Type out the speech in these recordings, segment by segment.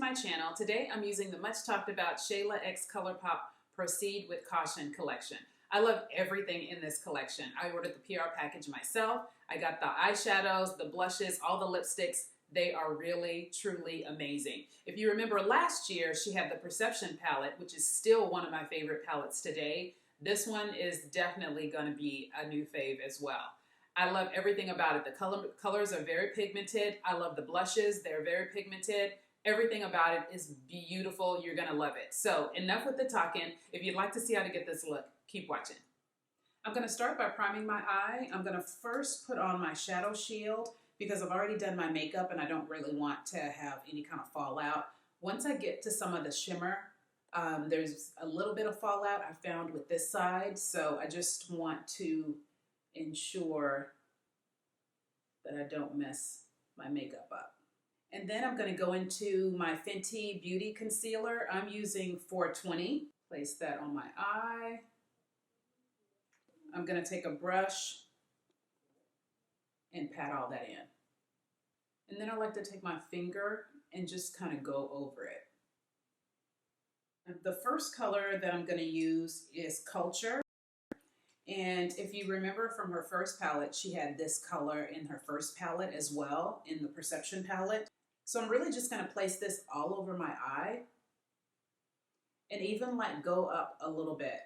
my channel. Today I'm using the much talked about Shayla X Colourpop Proceed with Caution collection. I love everything in this collection. I ordered the PR package myself. I got the eyeshadows, the blushes, all the lipsticks. They are really, truly amazing. If you remember last year, she had the Perception palette, which is still one of my favorite palettes today. This one is definitely going to be a new fave as well. I love everything about it. The colors are very pigmented. I love the blushes. They're very pigmented. Everything about it is beautiful. You're going to love it. So enough with the talking. If you'd like to see how to get this look, keep watching. I'm going to start by priming my eye. I'm going to first put on my shadow shield because I've already done my makeup and I don't really want to have any kind of fallout. Once I get to some of the shimmer, there's a little bit of fallout I found with this side. So I just want to ensure that I don't mess my makeup up. And then I'm going to go into my Fenty Beauty Concealer. I'm using 420. Place that on my eye. I'm going to take a brush and pat all that in. And then I like to take my finger and just kind of go over it. The first color that I'm going to use is Culture. And if you remember from her first palette, she had this color in her first palette as well, in the Perception palette. So I'm really just going to place this all over my eye and even like go up a little bit.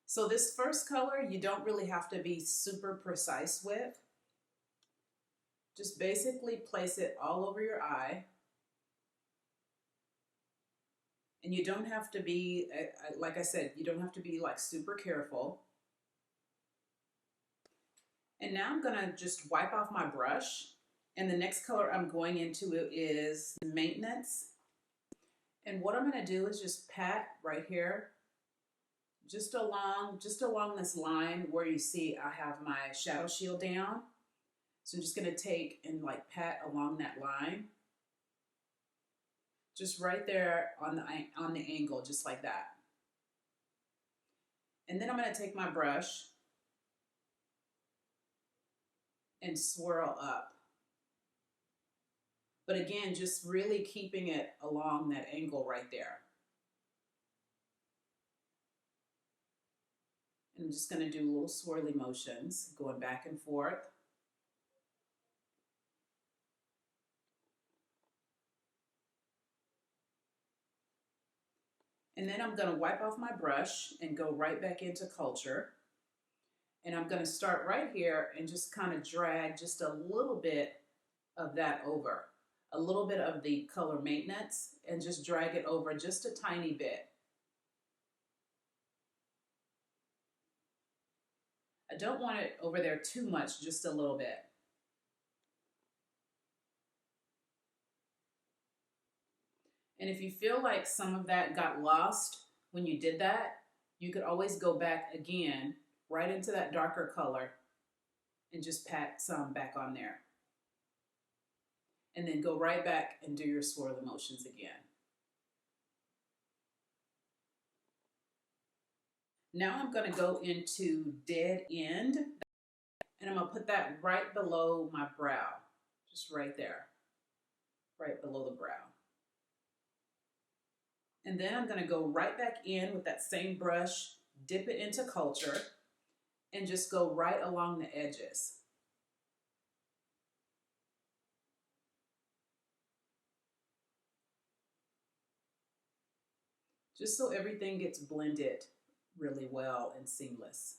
So this first color, you don't really have to be super precise with. Just basically place it all over your eye. And you don't have to be, like I said, you don't have to be like super careful. And now I'm gonna just wipe off my brush. And the next color I'm going into is Maintenance. And what I'm gonna do is just pat right here, just along this line where you see I have my shadow shield down. So I'm just gonna take and like pat along that line. Just right there on the angle, just like that. And then I'm going to take my brush and swirl up. But again, just really keeping it along that angle right there. And I'm just going to do little swirly motions, going back and forth. And then I'm going to wipe off my brush and go right back into Culture. And I'm going to start right here and just kind of drag just a little bit of that over. A little bit of the color Maintenance and just drag it over just a tiny bit. I don't want it over there too much, just a little bit. And if you feel like some of that got lost when you did that, you could always go back again, right into that darker color, and just pat some back on there. And then go right back and do your swirl motions again. Now I'm going to go into Dead End, and I'm going to put that right below my brow, just right there, right below the brow. And then I'm going to go right back in with that same brush, dip it into Culture, and just go right along the edges. Just so everything gets blended really well and seamless.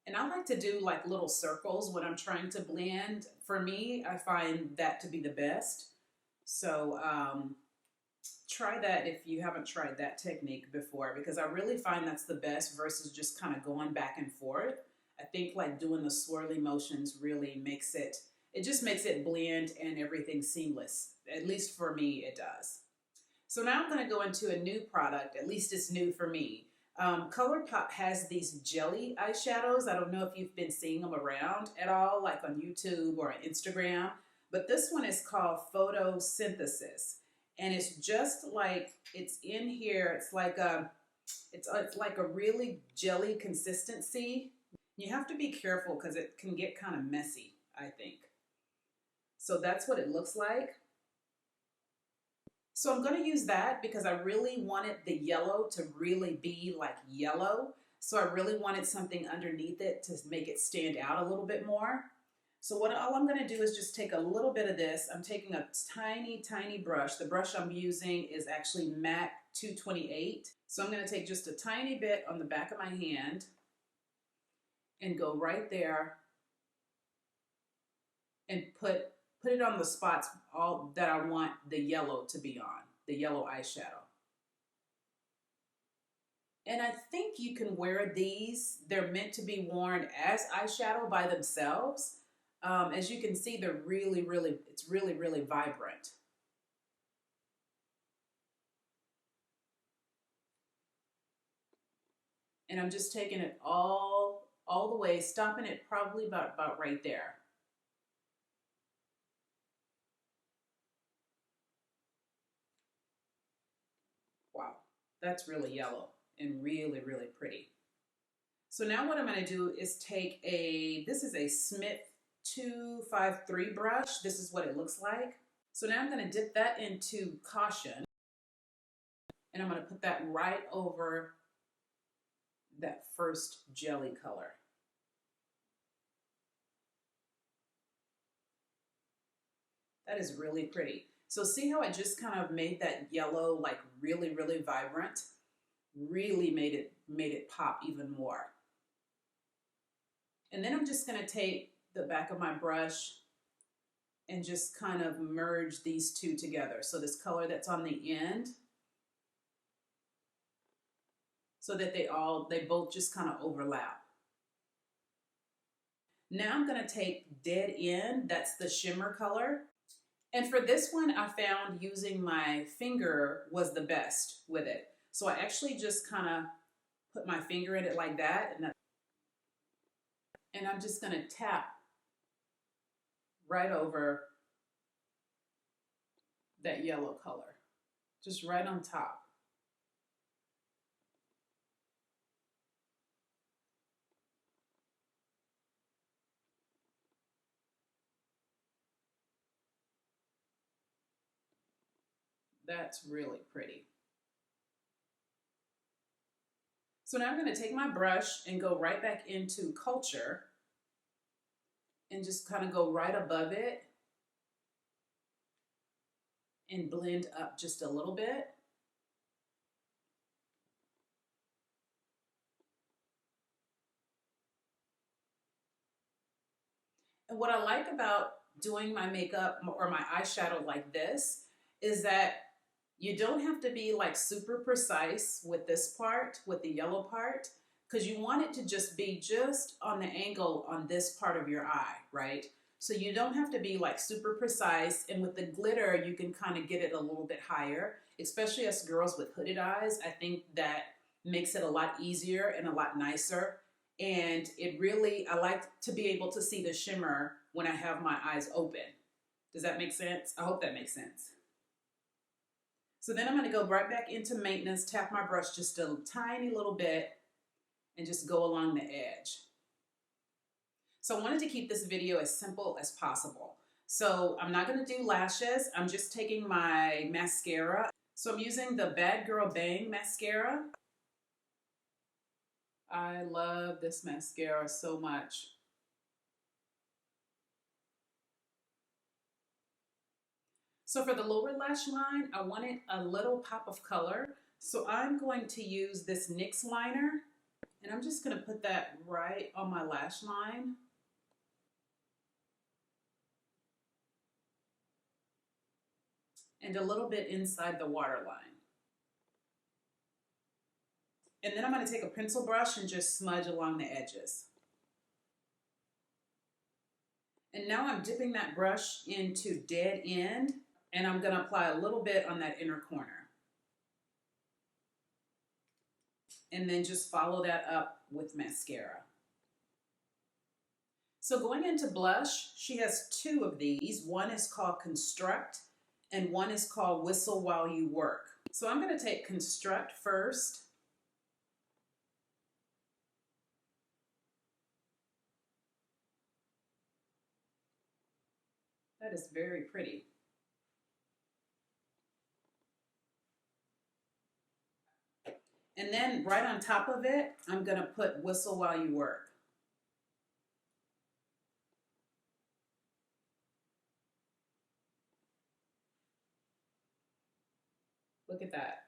And I like to do like little circles when I'm trying to blend. For me, I find that to be the best. So, try that if you haven't tried that technique before, because I really find that's the best versus just kind of going back and forth. I think like doing the swirly motions really makes it, just makes it blend and everything seamless. At least for me, it does. So now I'm going to go into a new product, at least it's new for me. Colourpop has these jelly eyeshadows. I don't know if you've been seeing them around at all, like on YouTube or on Instagram, but this one is called Photosynthesis. And it's just like, it's in here, it's like a really jelly consistency. You have to be careful because it can get kind of messy, I think. So that's what it looks like. So I'm going to use that because I really wanted the yellow to really be like yellow. So I really wanted something underneath it to make it stand out a little bit more. So all I'm going to do is just take a little bit of this. I'm taking a tiny, tiny brush. The brush I'm using is actually MAC 228. So I'm going to take just a tiny bit on the back of my hand and go right there and put it on the spots all that I want the yellow to be on, the yellow eyeshadow. And I think you can wear these. They're meant to be worn as eyeshadow by themselves. As you can see, they're it's really, really vibrant. And I'm just taking it all the way, stopping it probably about right there. Wow, that's really yellow and really, really pretty. So now what I'm going to do is take this is a Smith 253 brush. This is what it looks like. So now I'm going to dip that into Caution, and I'm going to put that right over that first jelly color. That is really pretty. So see how I just kind of made that yellow like really, really vibrant? Really made it pop even more. And then I'm just going to take the back of my brush and just kind of merge these two together. So this color that's on the end, so that they both just kind of overlap. Now I'm going to take Dead End, that's the shimmer color. And for this one, I found using my finger was the best with it. So I actually just kind of put my finger in it like that, and I'm just going to tap right over that yellow color, just right on top. That's really pretty. So now I'm going to take my brush and go right back into Culture and just kind of go right above it and blend up just a little bit. And what I like about doing my makeup or my eyeshadow like this is that you don't have to be like super precise with this part, with the yellow part, because you want it to just be just on the angle on this part of your eye, right? So you don't have to be like super precise. And with the glitter, you can kind of get it a little bit higher, especially us girls with hooded eyes. I think that makes it a lot easier and a lot nicer. And it really, I like to be able to see the shimmer when I have my eyes open. Does that make sense? I hope that makes sense. So then I'm going to go right back into maintenance, tap my brush just a tiny little bit, and just go along the edge. So I wanted to keep this video as simple as possible. So I'm not going to do lashes. I'm just taking my mascara. So I'm using the Bad Girl Bang mascara. I love this mascara so much. So for the lower lash line, I wanted a little pop of color. So I'm going to use this NYX liner, and I'm just going to put that right on my lash line. And a little bit inside the waterline. And then I'm going to take a pencil brush and just smudge along the edges. And now I'm dipping that brush into Dead End, and I'm going to apply a little bit on that inner corner. And then just follow that up with mascara. So going into blush, she has two of these. One is called Construct, and one is called Whistle While You Work. So I'm going to take Construct first. That is very pretty. And then right on top of it, I'm going to put Whistle While You Work. Look at that.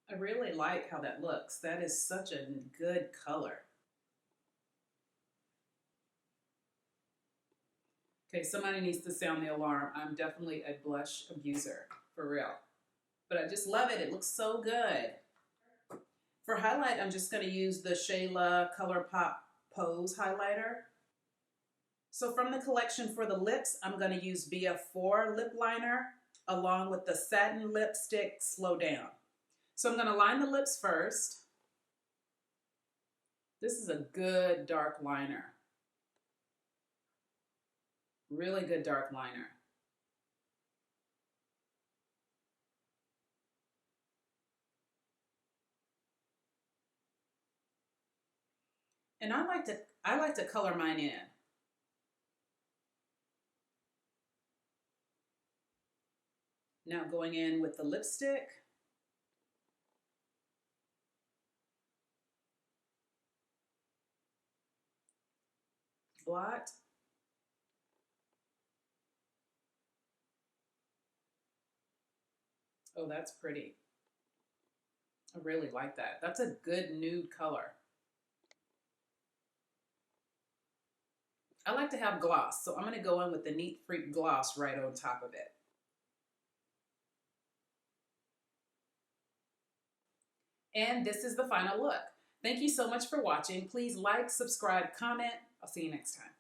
I really like how that looks. That is such a good color. Okay, somebody needs to sound the alarm. I'm definitely a blush abuser, for real. But I just love it. It looks so good. For highlight, I'm just going to use the Shayla Colourpop Pose highlighter. So from the collection for the lips, I'm going to use BF4 lip liner along with the Satin Lipstick Slow Down. So I'm going to line the lips first. This is a good dark liner. Really good dark liner. And I like to color mine in. Now going in with the lipstick. Blot. Oh, that's pretty. I really like that. That's a good nude color. I like to have gloss, so I'm going to go in with the Neat Freak gloss right on top of it. And this is the final look. Thank you so much for watching. Please like, subscribe, comment. I'll see you next time.